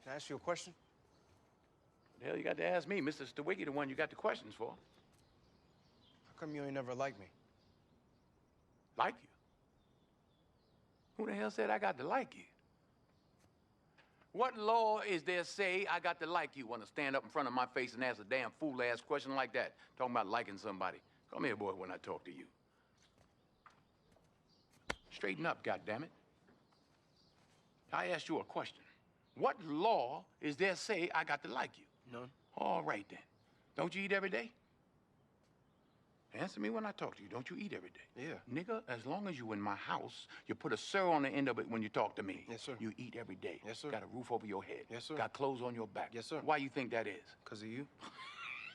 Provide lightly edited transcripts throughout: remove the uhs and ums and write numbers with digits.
Can I ask you a question? The hell you got to ask me? Mr. Stewiggy, the one you got the questions for. How come you ain't never liked me? Like you? Who the hell said I got to like you? What law is there say I got to like you? Want to stand up in front of my face and ask a damn fool-ass question like that? Talking about liking somebody. Come here, boy, when I talk to you. Straighten up, goddammit. I asked you a question. What law is there say I got to like you? None. All right, then. Don't you eat every day? Answer me when I talk to you. Don't you eat every day? Yeah. Nigga, as long as you in my house, you put a sir on the end of it when you talk to me. Yes, sir. You eat every day. Yes, sir. Got a roof over your head. Yes, sir. Got clothes on your back. Yes, sir. Why you think that is? Because of you?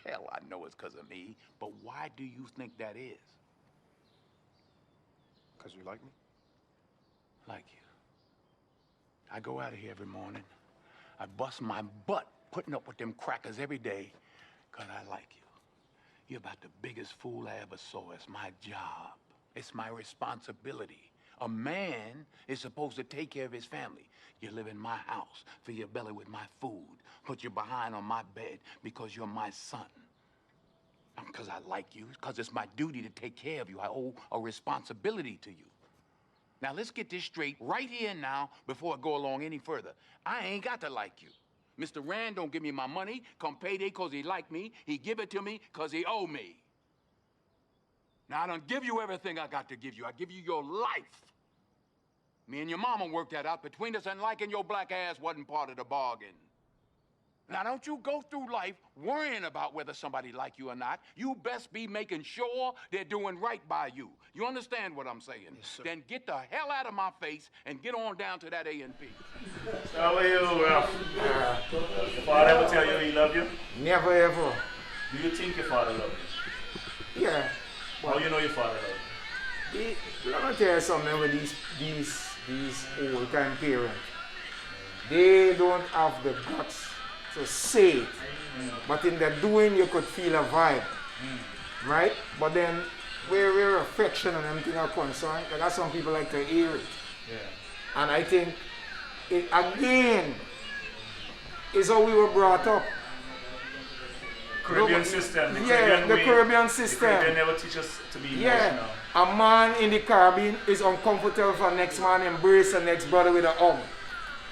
Hell, I know it's because of me, but why do you think that is? Because you like me? Like you. I go out of here every morning. I bust my butt putting up with them crackers every day because I like you. You're about the biggest fool I ever saw. It's my job. It's my responsibility. A man is supposed to take care of his family. You live in my house, fill your belly with my food, put your behind on my bed because you're my son. Not because I like you, because it's my duty to take care of you. I owe a responsibility to you. Now, let's get this straight right here and now before I go along any further. I ain't got to like you. Mr. Rand don't give me my money come payday because he like me. He give it to me because he owe me. Now, I don't give you everything I got to give you. I give you your life. Me and your mama worked that out between us, and liking your black ass wasn't part of the bargain. Now, don't you go through life worrying about whether somebody like you or not. You best be making sure they're doing right by you. You understand what I'm saying? Yes, sir. Then get the hell out of my face and get on down to that A&P. How are you, Ralph? Your father ever tell you he love you? Never ever. Do you think your father love you? Yeah. How you know your father love you? Let me tell you something with these old time parents. They don't have the guts to say it. But in the doing you could feel a vibe. Right? But then where affection and everything are concerned, that's some people like to hear it. Yeah. And I think it again is how we were brought up. Caribbean system. The Caribbean system. They never teach us to be emotional. Yeah, a man in the Caribbean is uncomfortable for next man embrace the next brother with a hug.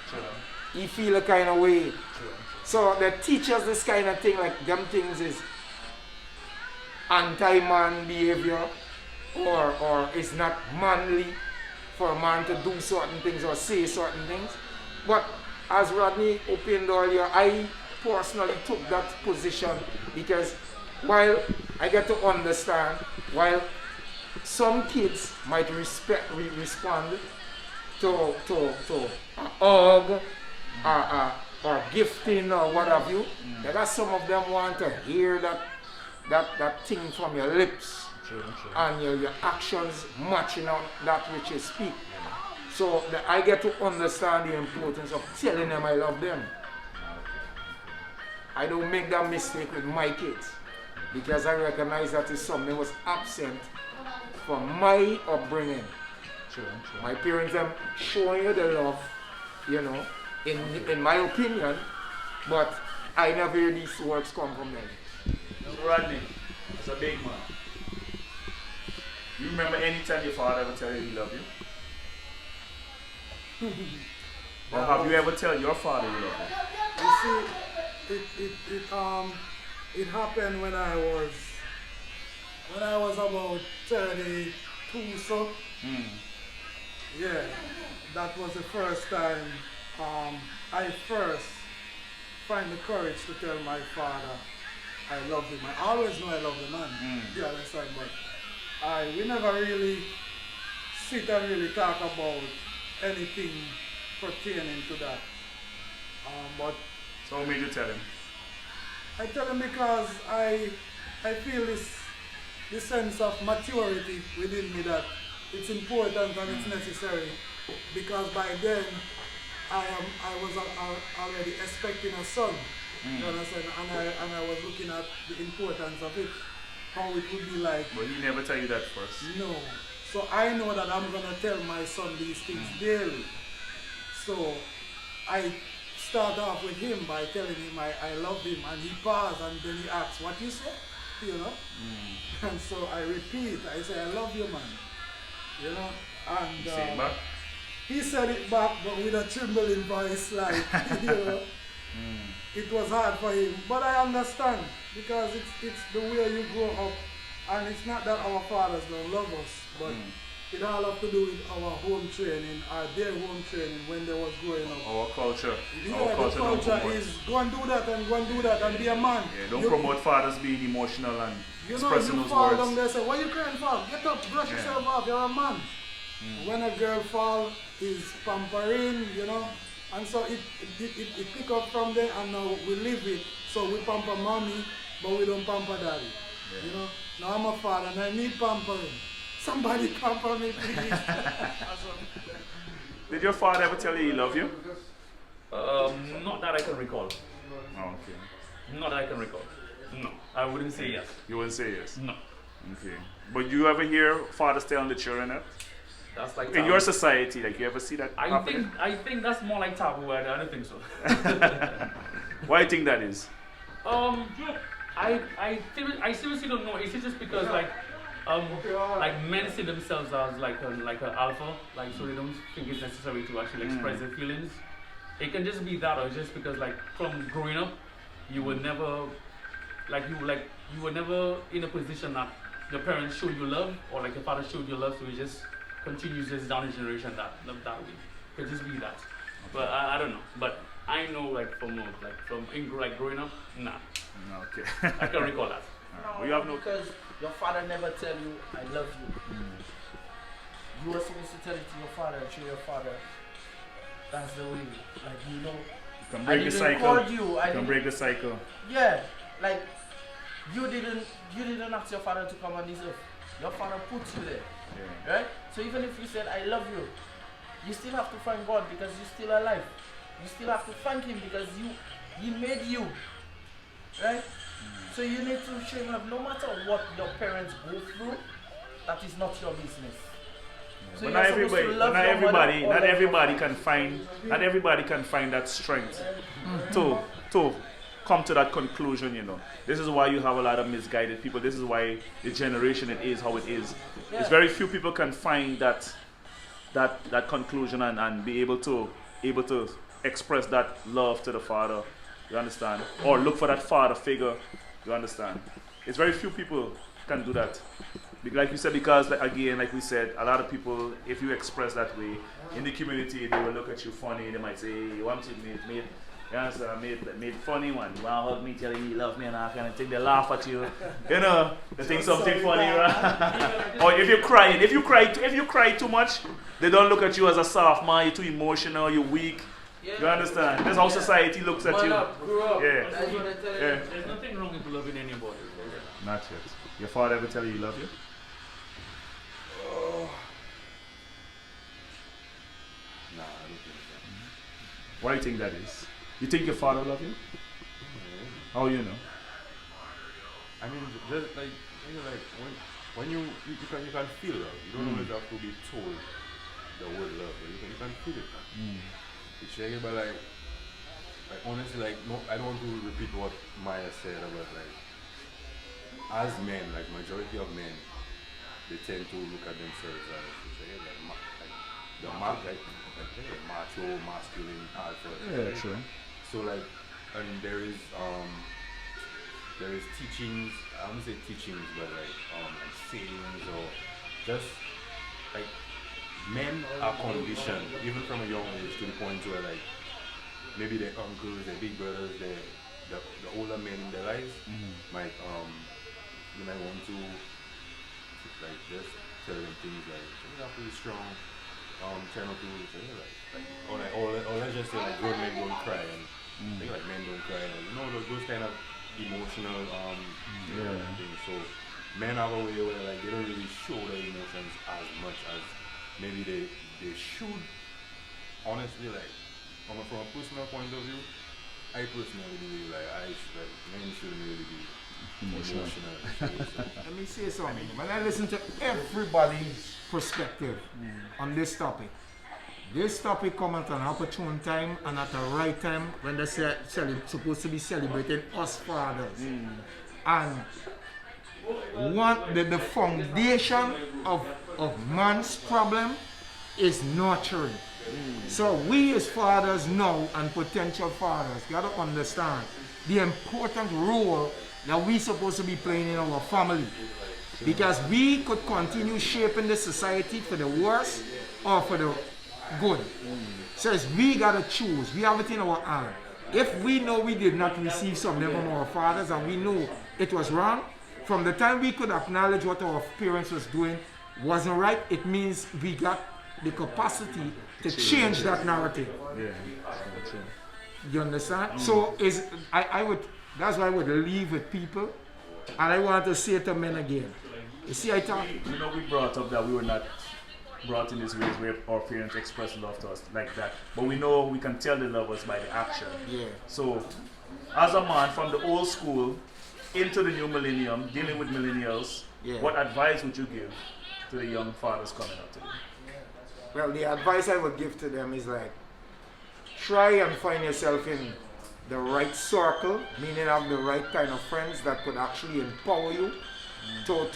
True. He feel a kind of way. True. So they teach us this kind of thing, like them things is anti-man behavior or it's not manly for a man to do certain things or say certain things. But as Rodney opened earlier, I personally took that position because while I get to understand, while some kids might respond to a hug or gifting or what have you, that some of them want to hear that thing from your lips. True. And your actions matching out that which you speak. So I get to understand the importance of telling them I love them. I don't make that mistake with my kids because I recognize that is something that was absent from my upbringing. True. My parents are showing you the love, in my opinion, but I never hear these words come from them. Rodney, as a big man, you remember any time your father ever tell you he love you? Or have you ever tell your father you love him? You see, it happened when I was about 32, so yeah, that was the first time I first find the courage to tell my father I love him. I always know I love the man, you understand, but we never really sit and really talk about anything pertaining to that. But So what made you tell him? I tell him because I feel this sense of maturity within me that it's important and it's necessary, because by then I was already expecting a son. You understand? And I was looking at the importance of it, how it would be like. But he never tell you that first. No. So I know that I'm gonna tell my son these things daily. So I start off with him by telling him I love him, and he paused and then he asked, what you say? You know? And so I repeat, I say, I love you, man. You know? And Say it back. he said it back, but with a trembling voice, like, you know. It was hard for him, but I understand, because it's the way you grow up, and it's not that our fathers don't love us, but it all have to do with our home training, or their home training when they was growing up. Our culture. Yeah, Our culture the don't culture promote. is go and do that and go and do that and be a man. Yeah, don't promote fathers being emotional and You know, expressing you those fall words. down there and say, what you crying for? Get up, brush yourself off, you're a man. When a girl fall, is pampering, you know, and so it pick up from there, and now we live it. So we pamper mommy, but we don't pamper daddy. You know, now I'm a father and I need pampering. Somebody pamper me, please. Did your father ever tell you he loved you? Not that I can recall. Oh, okay. Not that I can recall. No, I wouldn't say yes. You wouldn't say yes? No. Okay. But you ever hear fathers telling the children that? That's like In taboo. your society, like you ever see that happening? I think that's more like taboo. I don't think so. Why do you think that is? I seriously don't know. Is it just because like men see themselves as like an alpha, like so they don't think it's necessary to actually express their feelings? It can just be that, or just because like from growing up, you were never you were never in a position that your parents showed you love, or like your father showed you love, so it just continues this down the generation that way. It could just be that. But I don't know. But I know from growing up, nah. Okay. I can recall that. We have no. Because your father never tell you, I love you. You are supposed to tell it to your father and show your father. That's the way. Like, you know. Can I break the didn't cycle. call you. Can break the cycle. Yeah. Like, you didn't ask your father to come on this earth. Your father put you there. Yeah. Right? So even if you said, I love you, you still have to thank God because you're still alive. You still have to thank him because he made you. Right? So you need to show him love no matter what your parents go through, that is not your business. So But you're supposed to love your mother not all everybody of can find that strength to come to that conclusion, you know. This is why you have a lot of misguided people. This is why the generation it is how it is. Yeah. It's very few people can find that conclusion and be able to express that love to the father. You understand? Or look for that father figure. You understand? It's very few people can do that. Like you said, because again, like we said, a lot of people, if you express that way in the community, they will look at you funny. They might say, "You want to made you understand? Made funny one. You want to hug me, tell you love me, and that kind of thing." They laugh at you. You know, they think something funny, right? Or if you cry too much, they don't look at you as a soft man. You're too emotional. You're weak. You understand? That's how society looks at you. grew up. Yeah. That's what I tell you. Yeah. There's nothing wrong with loving anybody. Not yet. Your father ever tell you he love you? Nah, I don't think so. Why do you think that is? You think your father love you? How you know? I mean, just like, you know, like when you can feel love. You don't always have to be told the word love, but you can feel it. It's shaky, but like honestly, like no, I don't want to repeat what Maya said about like as men, like majority of men, they tend to look at themselves as macho, masculine alpha. Yeah, true. So like, and there is teachings. I wouldn't say teachings, but like sayings or just like men are conditioned even from a young age to the point where like maybe their uncles, their big brothers, the older men in their lives might you might want to like just tell them things like you have to be strong, try not to or let's just say like grown men don't cry and think like men don't cry and you know those kind of emotional things. So men have a way where like they don't really show their emotions as much as maybe they should. Honestly, like from a personal point of view, I personally believe like men shouldn't really be emotional. Let me say something. When I listen to everybody's perspective on this topic, This topic come at an opportune time and at the right time when they're supposed to be celebrating us fathers. And the foundation of man's problem is nurturing. So we as fathers now and potential fathers got to understand the important role that we supposed to be playing in our family. Because we could continue shaping the society for the worse or for the good. So we gotta choose. We have it in our hand. If we know we did not receive something from our fathers and we know it was wrong, from the time we could acknowledge what our parents was doing wasn't right, it means we got the capacity to change that narrative. Yeah. You understand? So I would, that's why I would leave with people, and I want to say to men again. You see, I thought, You know, we brought up that we were not brought in these ways where our parents express love to us like that. But we know we can tell they love us by the action. yeah. So, as a man from the old school into the new millennium, dealing with millennials, Yeah. what advice would you give to the young fathers coming up today? Well, the advice I would give to them is like, try and find yourself in the right circle, meaning have the right kind of friends that could actually empower you to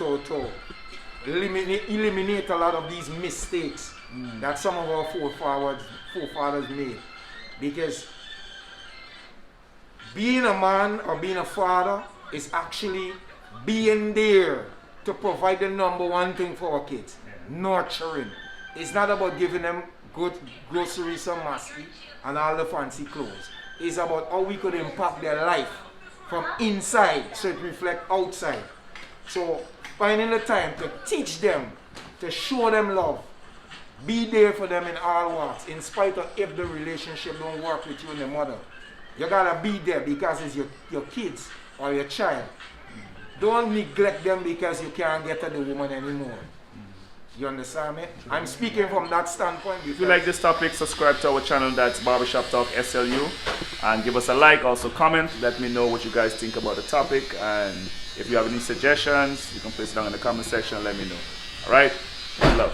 eliminate a lot of these mistakes that some of our forefathers made. Because being a man or being a father is actually being there to provide the number one thing for our kids, nurturing. It's not about giving them good groceries, some masky, and all the fancy clothes. It's about how we could impact their life from inside so it reflects outside. So finding the time to teach them, to show them love, be there for them in all walks, in spite of if the relationship don't work with you and the mother. You gotta be there because it's your kids or your child. Don't neglect them because you can't get to the woman anymore. You understand me? I'm speaking from that standpoint. If you like this topic, subscribe to our channel, that's Barbershop Talk SLU, and give us a like, also comment, let me know what you guys think about the topic, and if you have any suggestions, you can place it down in the comment section and let me know. Alright? Love.